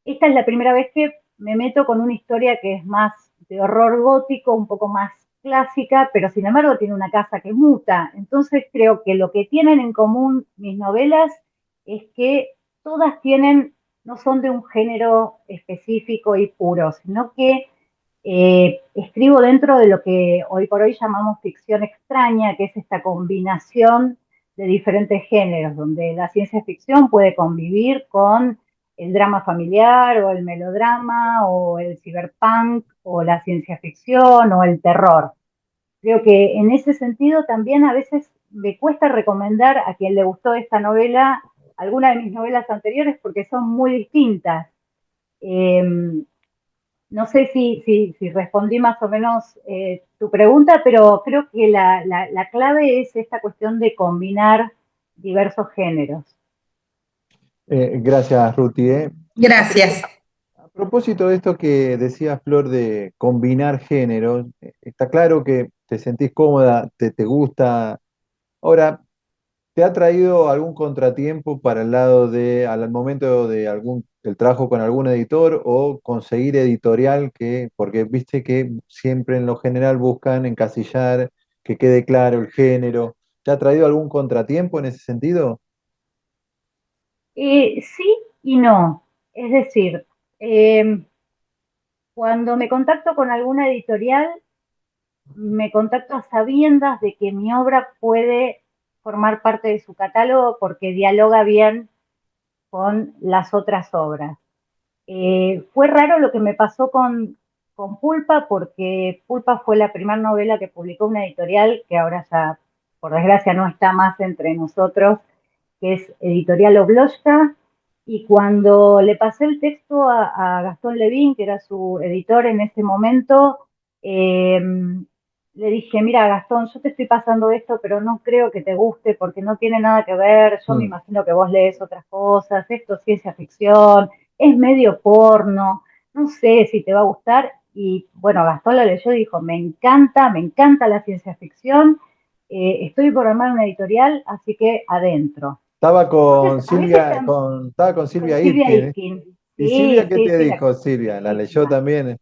Esta es la primera vez que me meto con una historia que es más de horror gótico, un poco más clásica, pero sin embargo tiene una casa que muta. Entonces creo que lo que tienen en común mis novelas es que todas tienen, no son de un género específico y puro, sino que escribo dentro de lo que hoy por hoy llamamos ficción extraña, que es esta combinación de diferentes géneros, donde la ciencia ficción puede convivir con el drama familiar o el melodrama o el cyberpunk o la ciencia ficción o el terror. Creo que en ese sentido también a veces me cuesta recomendar a quien le gustó esta novela alguna de mis novelas anteriores porque son muy distintas. Eh, no sé si respondí más o menos tu pregunta, pero creo que la clave es esta cuestión de combinar diversos géneros. Gracias, Ruti. A, Gracias. a propósito de esto que decía Flor de combinar géneros, está claro que te sentís cómoda, te gusta. Ahora, ¿te ha traído algún contratiempo para el lado de, al momento de el trabajo con algún editor o conseguir editorial porque viste que siempre en lo general buscan encasillar, que quede claro el género? ¿Te ha traído algún contratiempo en ese sentido? Sí y no. Es decir, eh, cuando me contacto con alguna editorial, me contacto a sabiendas de que mi obra puede formar parte de su catálogo porque dialoga bien con las otras obras. Fue raro lo que me pasó con Pulpa, porque Pulpa fue la primera novela que publicó una editorial que ahora ya, por desgracia, no está más entre nosotros, que es Editorial Obloshka. Y cuando le pasé el texto a Gastón Levín, que era su editor en ese momento, eh, le dije, mira, Gastón, yo te estoy pasando esto, pero no creo que te guste porque no tiene nada que ver, yo me Mm, imagino que vos lees otras cosas, esto es ciencia ficción, es medio porno, no sé si te va a gustar. Y bueno, Gastón la leyó y dijo, me encanta la ciencia ficción, estoy por armar una editorial, así que adentro. Estaba con Entonces, a veces Silvia, estaba con con Silvia Silvia Itkin, ¿eh? Itkin, ¿Y Silvia sí, qué sí, te sí, dijo, Silvia? ¿La leyó buenísima. también?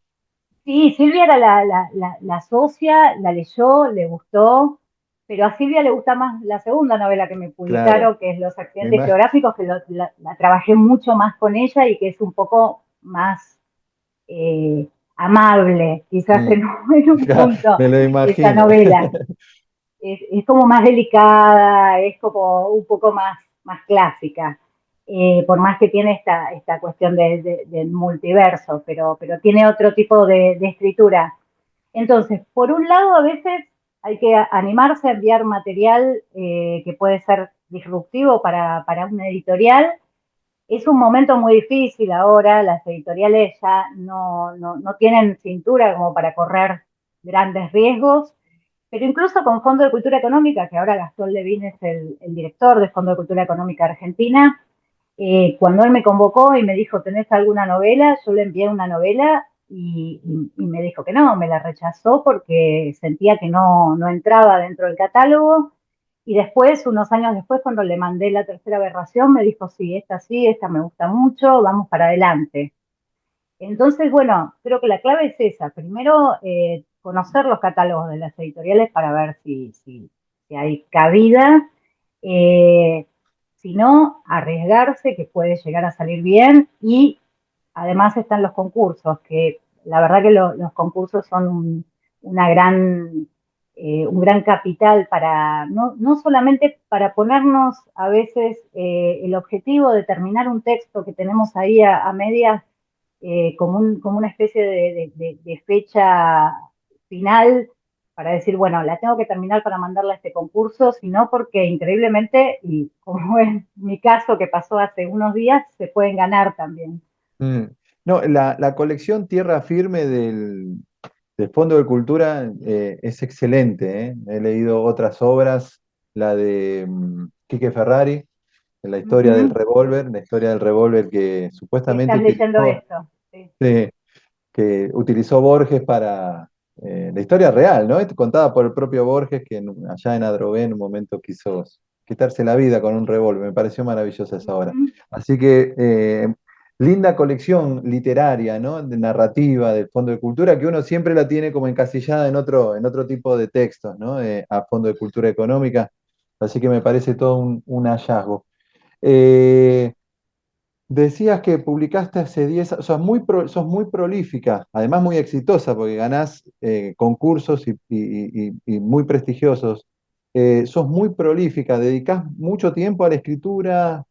Sí, Silvia era la socia, la leyó, le gustó, pero a Silvia le gusta más la segunda novela que me Claro, publicaron, que es Los me accidentes imagino. geográficos, que la trabajé mucho más con ella y que es un poco más amable, quizás en un punto, Me lo esa imagino. novela. Es como más delicada, es como un poco más clásica, por más que tiene esta cuestión del multiverso, pero tiene otro tipo de escritura. Entonces, por un lado, a veces hay que animarse a enviar material que puede ser disruptivo para una editorial. Es un momento muy difícil ahora, las editoriales ya no tienen cintura como para correr grandes riesgos, pero incluso con Fondo de Cultura Económica, que ahora Gastón Levín es el director de Fondo de Cultura Económica Argentina, cuando él me convocó y me dijo, ¿tenés alguna novela? Yo le envié una novela y me dijo que no, me la rechazó porque sentía que no entraba dentro del catálogo. Y después, unos años después, cuando le mandé La tercera aberración, me dijo, sí, esta me gusta mucho, vamos para adelante. Entonces, bueno, creo que la clave es esa. Primero, conocer los catálogos de las editoriales para ver si hay cabida. Eh, si no, arriesgarse, que puede llegar a salir bien. Y además están los concursos, que la verdad que los concursos son una gran un gran capital para, no solamente para ponernos a veces el objetivo de terminar un texto que tenemos ahí a medias, como una especie de fecha final para decir, bueno, la tengo que terminar para mandarla a este concurso, sino porque increíblemente, y como en mi caso que pasó hace unos días, se pueden ganar también. Mm. No, la colección Tierra Firme del Fondo de Cultura es excelente, ¿eh? He leído otras obras, la de Quique Ferrari, la historia del Ujú. revólver, que supuestamente Estás leyendo utilizó, esto. Sí. sí, que utilizó Borges para la historia real, ¿no? Es contada por el propio Borges, que allá en Adrogué en un momento quiso quitarse la vida con un revólver. Me pareció maravillosa esa obra. Ujú. Así que linda colección literaria, ¿no? De narrativa del Fondo de Cultura, que uno siempre la tiene como encasillada en otro tipo de textos, ¿no? A Fondo de Cultura Económica. Así que me parece todo un hallazgo. Eh, Decías que publicaste hace 10 años, sos muy prolífica, además muy exitosa, porque ganás concursos y muy prestigiosos. Sos muy prolífica, dedicás mucho tiempo a la escritura.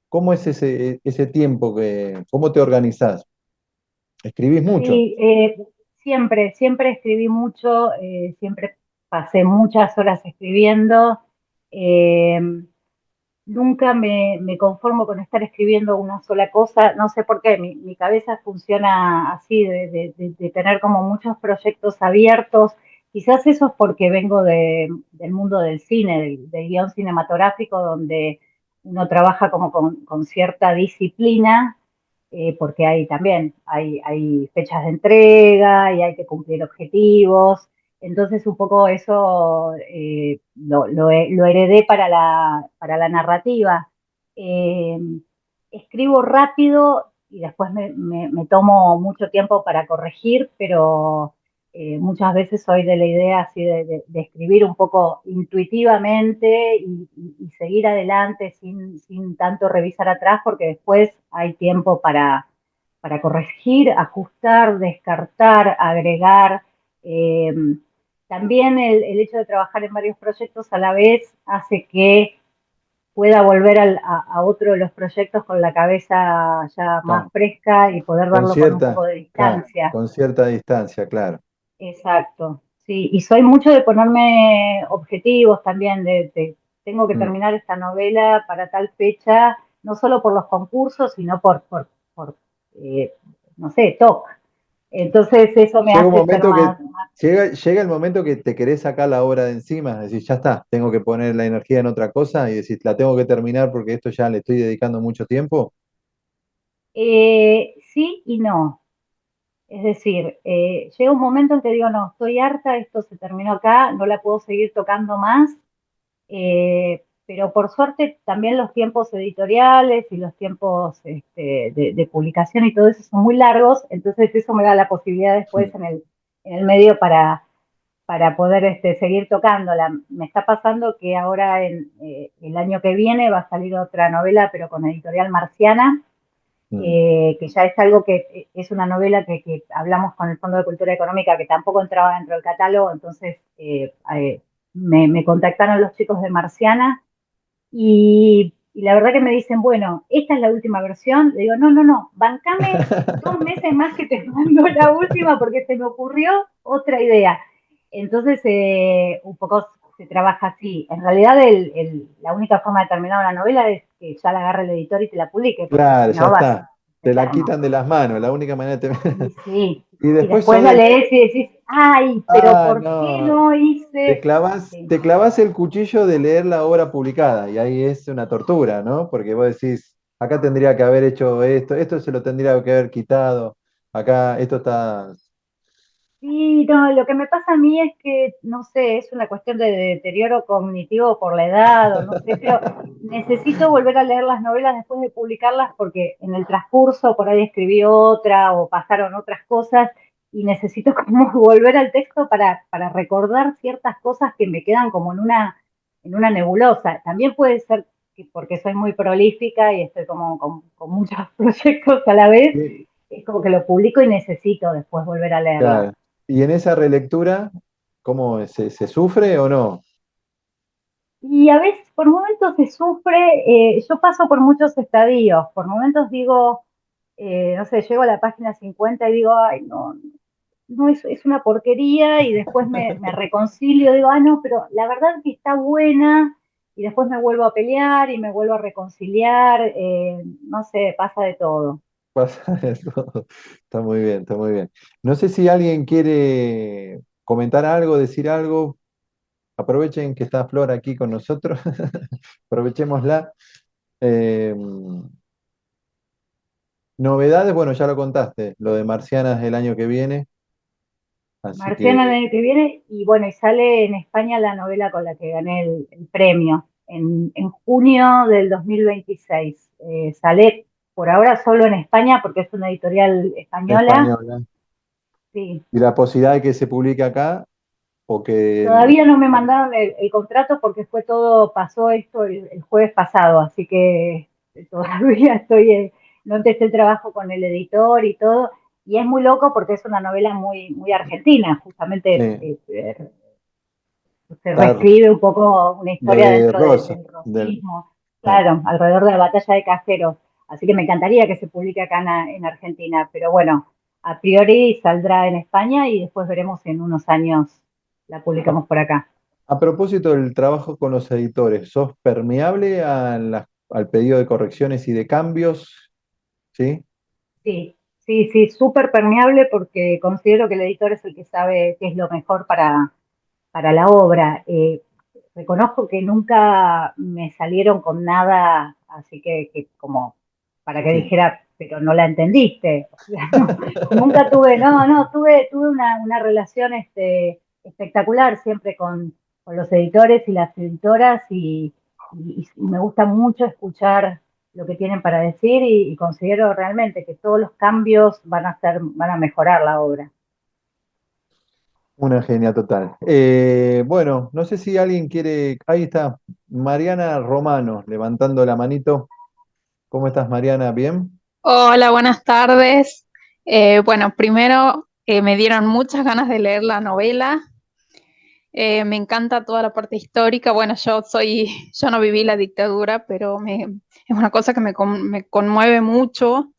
¿Cómo es ese tiempo cómo te organizás? ¿Escribís mucho? Sí, siempre escribí mucho, siempre pasé muchas horas escribiendo. eh, Nunca me conformo con estar escribiendo una sola cosa, no sé por qué, mi cabeza funciona así, de tener como muchos proyectos abiertos. Quizás eso es porque vengo del mundo del cine, del guión cinematográfico, donde uno trabaja como con cierta disciplina, porque hay también, hay fechas de entrega y hay que cumplir objetivos. Entonces un poco eso lo heredé para la narrativa. Eh, Escribo rápido y después me tomo mucho tiempo para corregir, pero muchas veces soy de la idea así de escribir un poco intuitivamente y seguir adelante sin tanto revisar atrás, porque después hay tiempo para corregir, ajustar, descartar, agregar. Eh, También el hecho de trabajar en varios proyectos a la vez hace que pueda volver a otro de los proyectos con la cabeza ya más Claro, fresca y poder con verlo con un poco cierta, de claro, distancia. con cierta distancia, claro. Exacto, sí, y soy mucho de ponerme objetivos también, tengo que Mm. terminar esta novela para tal fecha, no solo por los concursos, sino por eh, no sé, TOC. Entonces eso me Llega un hace ser momento que más. llega el momento que te querés sacar la obra de encima, decís, ya está, tengo que poner la energía en otra cosa y decís, la tengo que terminar porque esto ya le estoy dedicando mucho tiempo. Sí y no. Es decir, llega un momento en que digo, no, estoy harta, esto se terminó acá, no la puedo seguir tocando más. Pero por suerte también los tiempos editoriales y los tiempos de publicación y todo eso son muy largos, entonces eso me da la posibilidad después Mm. en el medio para poder seguir tocándola. Me está pasando que ahora el año que viene va a salir otra novela, pero con editorial Marciana, Mm. que ya es algo que es una novela que hablamos con el Fondo de Cultura Económica, que tampoco entraba dentro del catálogo, entonces me contactaron los chicos de Marciana y la verdad que me dicen, bueno, esta es la última versión. Le digo, no, bancame 2 meses más que te mando la última porque se me ocurrió otra idea. Entonces, un poco se trabaja así. En realidad, la única forma de terminar una novela es que ya la agarre el editor y te la publique, porque Claro, si ya no va a está. ser Te la eterno. quitan de las manos, la única manera de Y sí, Y y después después sos la de... lees y decís, ay, pero Ah, ¿por qué no. no hice? Sí. Te clavas el cuchillo de leer la obra publicada y ahí es una tortura, ¿no? Porque vos decís, acá tendría que haber hecho esto, esto se lo tendría que haber quitado, acá esto está... Sí, no, lo que me pasa a mí es que, no sé, es una cuestión de deterioro cognitivo por la edad o no sé, pero necesito volver a leer las novelas después de publicarlas porque en el transcurso por ahí escribí otra o pasaron otras cosas y necesito como volver al texto para recordar ciertas cosas que me quedan como en una nebulosa. También puede ser que porque soy muy prolífica y estoy como con muchos proyectos a la vez, Sí, es como que lo publico y necesito después volver a leerlo. claro. Y en esa relectura, ¿Cómo se sufre o no? Y a veces, por momentos se sufre, yo paso por muchos estadios, por momentos digo, no sé, llego a la página 50 y digo, ay, no, no es una porquería, y después me reconcilio, digo, ah, no, pero la verdad que está buena, y después me vuelvo a pelear y me vuelvo a reconciliar, no sé, pasa de todo. Pasa eso. Está muy bien, está muy bien. No sé si alguien quiere comentar algo, decir algo. Aprovechen que está Flor aquí con nosotros. Aprovechémosla. Eh, Novedades, bueno, ya lo contaste, lo de Marcianas el año que viene. Así Marciana el que, año que viene, y bueno, y sale en España la novela con la que gané el premio, en junio del 2026. Sale por ahora solo en España porque es una editorial española. española. Sí, Y la posibilidad de que se publique acá, o que. todavía no me mandaron el contrato porque fue todo, pasó esto el jueves pasado, así que todavía estoy, no empecé el trabajo con el editor y todo, y es muy loco porque es una novela muy, muy argentina, justamente Sí, se está reescribe un poco una lo historia de dentro Rosa. del Del, rosismo, eh, claro, alrededor de la batalla de Caseros. Así que me encantaría que se publique acá en Argentina, pero bueno, a priori saldrá en España y después veremos si en unos años la publicamos por acá. a propósito del trabajo con los editores, ¿sos permeable al pedido de correcciones y de cambios? ¿Sí? Sí, sí, sí, súper permeable porque considero que el editor es el que sabe qué es lo mejor para la obra. Reconozco que nunca me salieron con nada, así que como para que Sí. dijera, pero no la entendiste. O sea, no, nunca tuve, no, no, tuve una relación espectacular siempre con los editores y las editoras, y me gusta mucho escuchar lo que tienen para decir, y considero realmente que todos los cambios van a mejorar la obra. Una genia total. Bueno, no sé si alguien quiere. Ahí está, Mariana Romano, levantando la manito. ¿Cómo estás, Mariana? ¿Bien? Hola, buenas tardes. Bueno, primero me dieron muchas ganas de leer la novela. Me encanta toda la parte histórica. Bueno, yo no viví la dictadura, pero es una cosa que me conmueve mucho.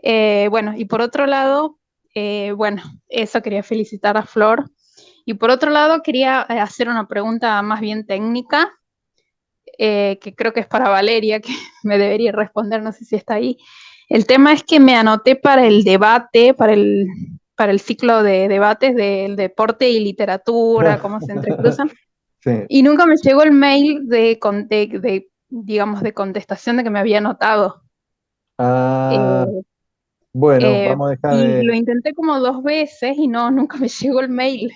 Bueno, y por otro lado, bueno, eso quería felicitar a Flor. Y por otro lado, quería hacer una pregunta más bien técnica, que creo que es para Valeria, que me debería responder, no sé si está ahí. El tema es que me anoté para el debate, para el ciclo de debates del deporte y literatura, cómo se entrecruzan, Sí. y nunca me llegó el mail digamos, de contestación de que me había anotado. Ah, Eh, bueno, vamos a dejar y lo de, intenté como 2 veces y no, nunca me llegó el mail.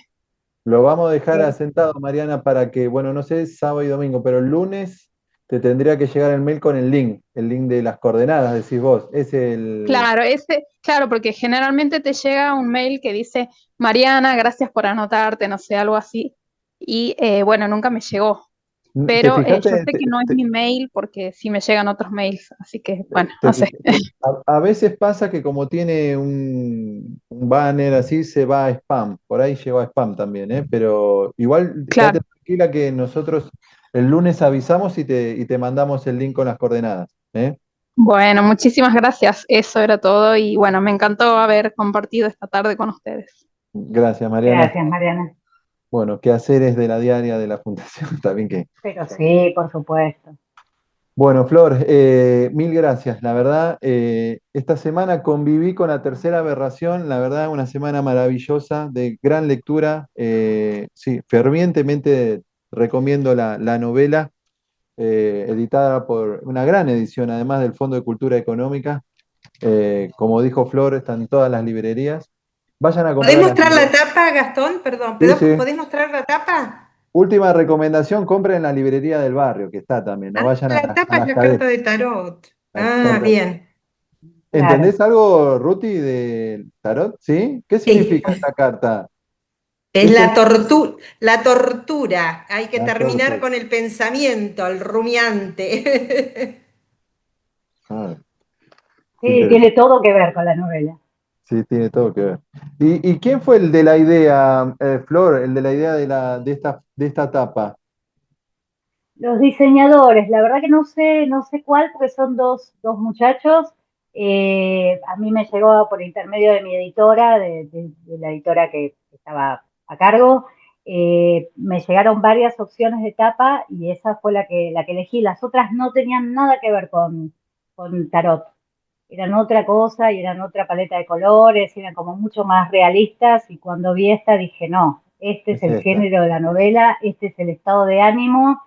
lo vamos a dejar Eh, asentado, Mariana, para que, bueno, no sé, sábado y domingo, pero el lunes te tendría que llegar el mail con el link de las coordenadas, decís vos. Es el. Claro, porque generalmente te llega un mail que dice, Mariana, gracias por anotarte, no sé, algo así. Y bueno, nunca me llegó. ¿Te Pero yo fijaste? sé que no es mi mail porque sí me llegan otros mails, así que bueno, Te no sé. fij- a veces pasa que como tiene un banner así, se va a spam. Por ahí llegó a spam también, ¿eh? Pero igual quédate Claro. tranquila que nosotros el lunes avisamos y te mandamos el link con las coordenadas, ¿eh? Bueno, muchísimas gracias. Eso era todo y bueno, me encantó haber compartido esta tarde con ustedes. Gracias, Mariana. Gracias, Mariana. Bueno, quehaceres de la diaria de la Fundación, también que. Pero sí, por supuesto. Bueno, Flor, mil gracias. La verdad, esta semana conviví con la tercera aberración. La verdad, una semana maravillosa, de gran lectura. Sí, fervientemente recomiendo la novela, editada por una gran edición, además del Fondo de Cultura Económica. Como dijo Flor, está en todas las librerías. Vayan a ¿Podés comprar las mostrar la librerías. tapa, Gastón? Perdón, Sí, sí. ¿podés mostrar la tapa? Última recomendación, compren en la librería del barrio, que está también. No Ah, vayan a la a tapa es las la cadenas. carta de tarot. Ah, Compren. bien. Claro. ¿Entendés algo, Ruti, del tarot? ¿Sí? ¿Qué Sí. significa esta carta? Es ¿Qué se- la tortura. Hay que La terminar tortura. con el pensamiento, el rumiante. Ah, qué Sí, tiene todo que ver con la novela. Sí, tiene todo que ver. ¿Y quién fue el de la idea, Flor, el de la idea de esta tapa? Los diseñadores, la verdad que no sé cuál, porque son dos muchachos. A mí me llegó por intermedio de mi editora, de la editora que estaba a cargo. Me llegaron varias opciones de tapa y esa fue la que elegí. Las otras no tenían nada que ver con tarot. Eran otra cosa y eran otra paleta de colores, eran como mucho más realistas. Y cuando vi esta dije, no, este es Es el esta. género de la novela, este es el estado de ánimo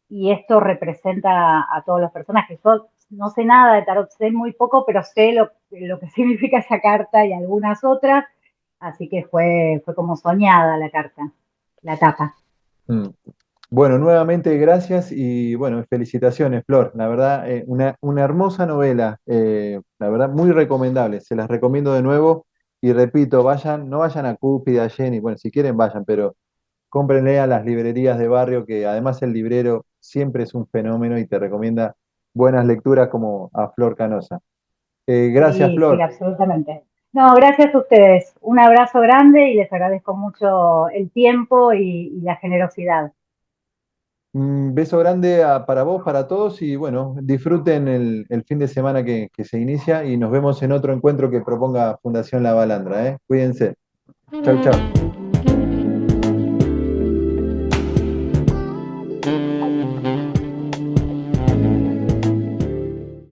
y esto representa a todos los personajes. Yo no sé nada de tarot, sé muy poco, pero sé lo que significa esa carta y algunas otras, así que fue como soñada la carta, la tapa. Mm. Bueno, nuevamente gracias y bueno, felicitaciones, Flor. La verdad, una hermosa novela, la verdad, muy recomendable. Se las recomiendo de nuevo y repito, vayan, no vayan a Cúpida, a Jenny, bueno, si quieren vayan, pero cómprenle a las librerías de barrio, que además el librero siempre es un fenómeno y te recomienda buenas lecturas como a Flor Canosa. Gracias, Sí, sí, Flor. absolutamente. No, gracias a ustedes. Un abrazo grande y les agradezco mucho el tiempo y la generosidad. Un beso grande para vos, para todos y bueno, disfruten el fin de semana que se inicia y nos vemos en otro encuentro que proponga Fundación La Balandra, ¿eh? Cuídense. Chau, chau.